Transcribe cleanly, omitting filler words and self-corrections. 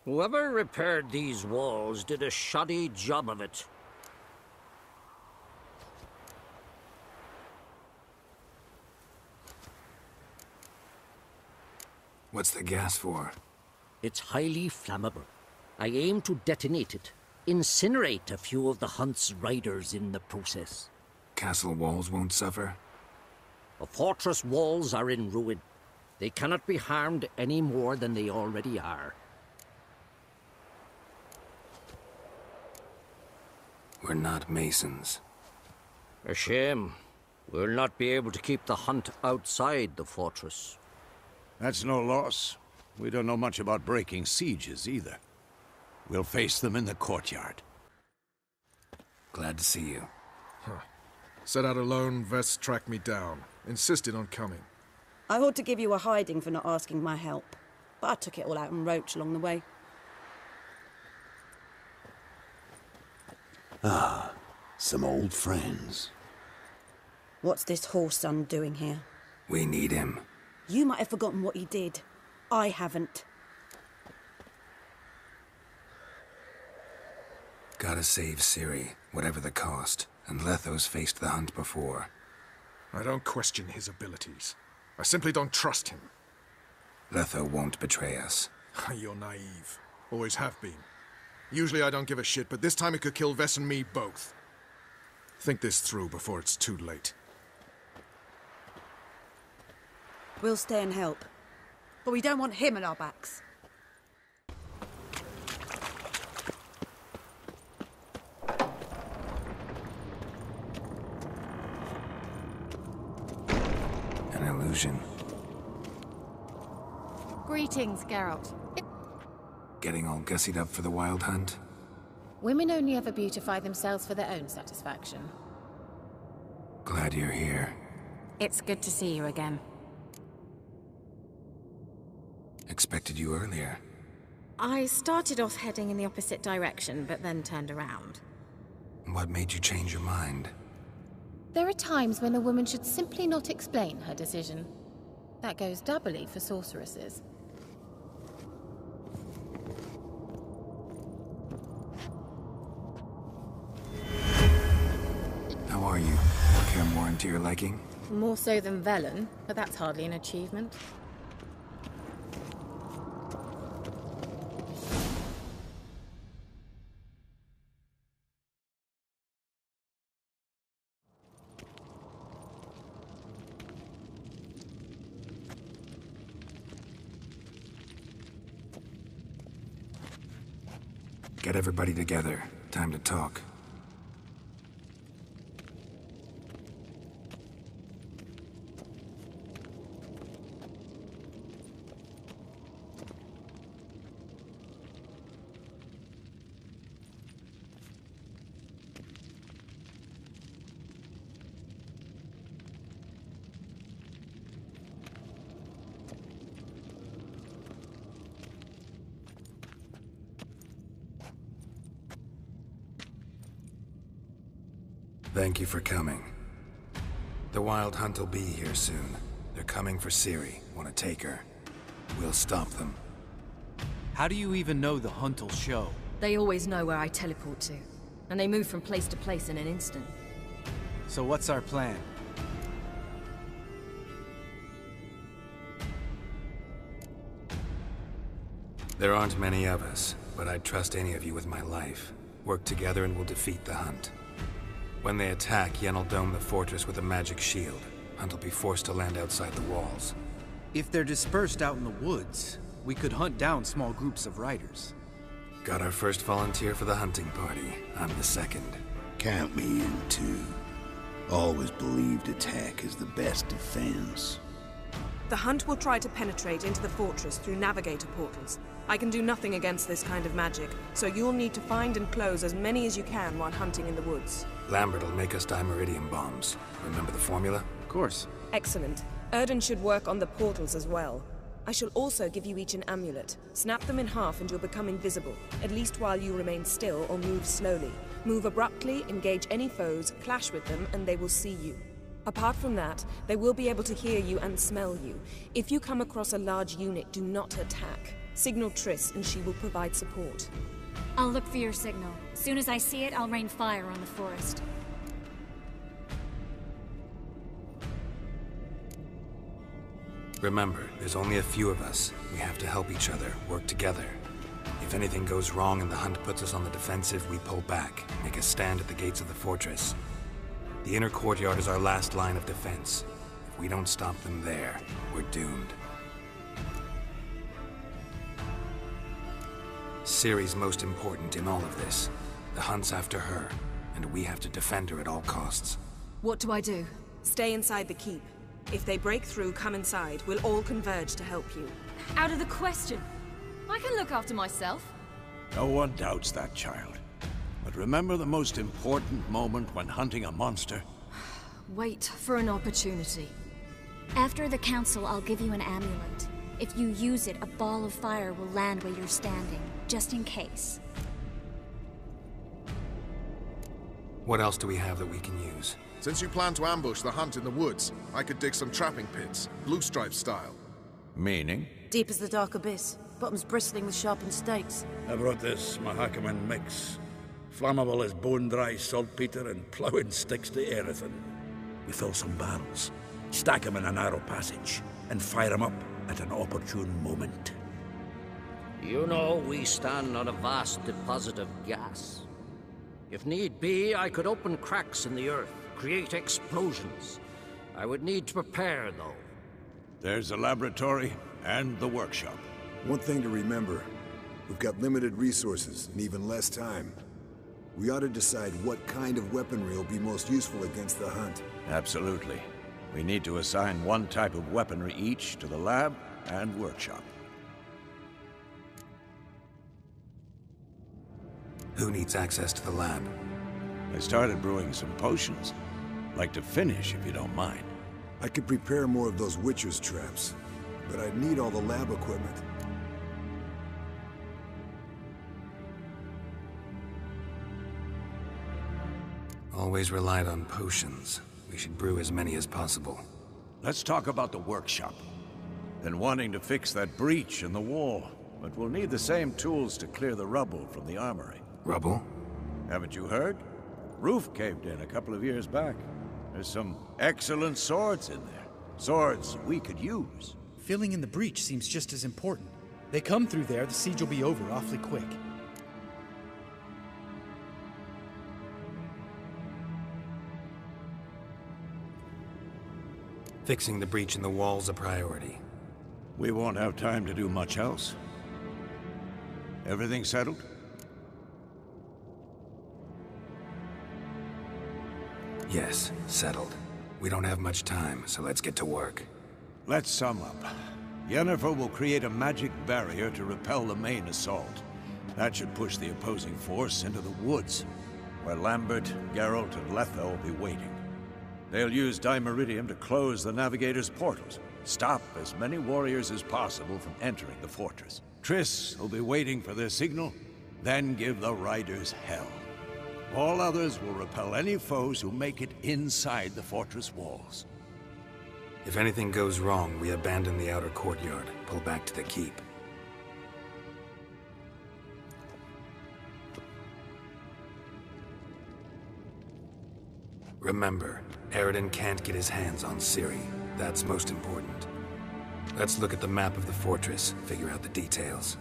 Whoever repaired these walls did a shoddy job of it. What's the gas for? It's highly flammable. I aim to detonate it. Incinerate a few of the hunt's riders in the process. Castle walls won't suffer? The fortress walls are in ruin. They cannot be harmed any more than they already are. We're not masons. A shame. We'll not be able to keep the hunt outside the fortress. That's no loss. We don't know much about breaking sieges either. We'll face them in the courtyard. Glad to see you. Set out alone, Vest tracked me down. Insisted on coming. I ought to give you a hiding for not asking my help. But I took it all out in Roche along the way. Ah, some old friends. What's this horse son doing here? We need him. You might have forgotten what he did. I haven't. Gotta save Ciri, whatever the cost. And Letho's faced the hunt before. I don't question his abilities. I simply don't trust him. Letho won't betray us. You're naive. Always have been. Usually I don't give a shit, but this time it could kill Vess and me both. Think this through before it's too late. We'll stay and help. But we don't want him at our backs. An illusion. Greetings, Geralt. Getting all gussied up for the wild hunt? Women only ever beautify themselves for their own satisfaction. Glad you're here. It's good to see you again. Expected you earlier. I started off heading in the opposite direction, but then turned around. What made you change your mind? There are times when a woman should simply not explain her decision. That goes doubly for sorceresses. How are you? Kaer Morhen to your liking? More so than Velen, but that's hardly an achievement. Get everybody together. Time to talk. Thank you for coming. The Wild Hunt will be here soon. They're coming for Ciri. Want to take her. We'll stop them. How do you even know the hunt will show? They always know where I teleport to. And they move from place to place in an instant. So what's our plan? There aren't many of us, but I'd trust any of you with my life. Work together and we'll defeat the Hunt. When they attack, Yen will dome the fortress with a magic shield. Hunt will be forced to land outside the walls. If they're dispersed out in the woods, we could hunt down small groups of riders. Got our first volunteer for the hunting party. I'm the second. Count me in too. Always believed attack is the best defense. The Hunt will try to penetrate into the fortress through navigator portals. I can do nothing against this kind of magic, so you'll need to find and close as many as you can while hunting in the woods. Lambert will make us dimeridium bombs. Remember the formula? Of course. Excellent. Erden should work on the portals as well. I shall also give you each an amulet. Snap them in half and you'll become invisible, at least while you remain still or move slowly. Move abruptly, engage any foes, clash with them, and they will see you. Apart from that, they will be able to hear you and smell you. If you come across a large unit, do not attack. Signal Triss, and she will provide support. I'll look for your signal. As soon as I see it, I'll rain fire on the forest. Remember, there's only a few of us. We have to help each other, work together. If anything goes wrong and the hunt puts us on the defensive, we pull back, make a stand at the gates of the fortress. The inner courtyard is our last line of defense. If we don't stop them there, we're doomed. Ciri's most important in all of this. The hunt's after her, and we have to defend her at all costs. What do I do? Stay inside the keep. If they break through, come inside. We'll all converge to help you. Out of the question. I can look after myself. No one doubts that, child. But remember the most important moment when hunting a monster? Wait for an opportunity. After the council, I'll give you an amulet. If you use it, a ball of fire will land where you're standing, just in case. What else do we have that we can use? Since you plan to ambush the hunt in the woods, I could dig some trapping pits, blue stripe style. Meaning? Deep as the dark abyss, bottoms bristling with sharpened stakes. I brought this Mahakaman mix. Flammable as bone-dry saltpeter and ploughing sticks to everything. We fill some barrels, stack them in a narrow passage, and fire them up at an opportune moment. You know, we stand on a vast deposit of gas. If need be, I could open cracks in the earth, create explosions. I would need to prepare, though. There's a laboratory and the workshop. One thing to remember, we've got limited resources and even less time. We ought to decide what kind of weaponry will be most useful against the hunt. Absolutely. We need to assign one type of weaponry each to the lab and workshop. Who needs access to the lab? I started brewing some potions. Like to finish, if you don't mind. I could prepare more of those Witcher's traps, but I'd need all the lab equipment. Always relied on potions. We should brew as many as possible. Let's talk about the workshop. Been wanting to fix that breach in the wall, but we'll need the same tools to clear the rubble from the armory. Rubble? Haven't you heard? Roof caved in a couple of years back. There's some excellent swords in there. Swords we could use. Filling in the breach seems just as important. They come through there, the siege will be over awfully quick. Fixing the breach in the wall's a priority. We won't have time to do much else. Everything settled? Yes, settled. We don't have much time, so let's get to work. Let's sum up. Yennefer will create a magic barrier to repel the main assault. That should push the opposing force into the woods, where Lambert, Geralt, and Letho will be waiting. They'll use Dimeridium to close the Navigator's portals, stop as many warriors as possible from entering the fortress. Triss will be waiting for their signal, then give the riders hell. All others will repel any foes who make it inside the fortress walls. If anything goes wrong, we abandon the outer courtyard, pull back to the keep. Remember, Eridan can't get his hands on Ciri. That's most important. Let's look at the map of the fortress, figure out the details.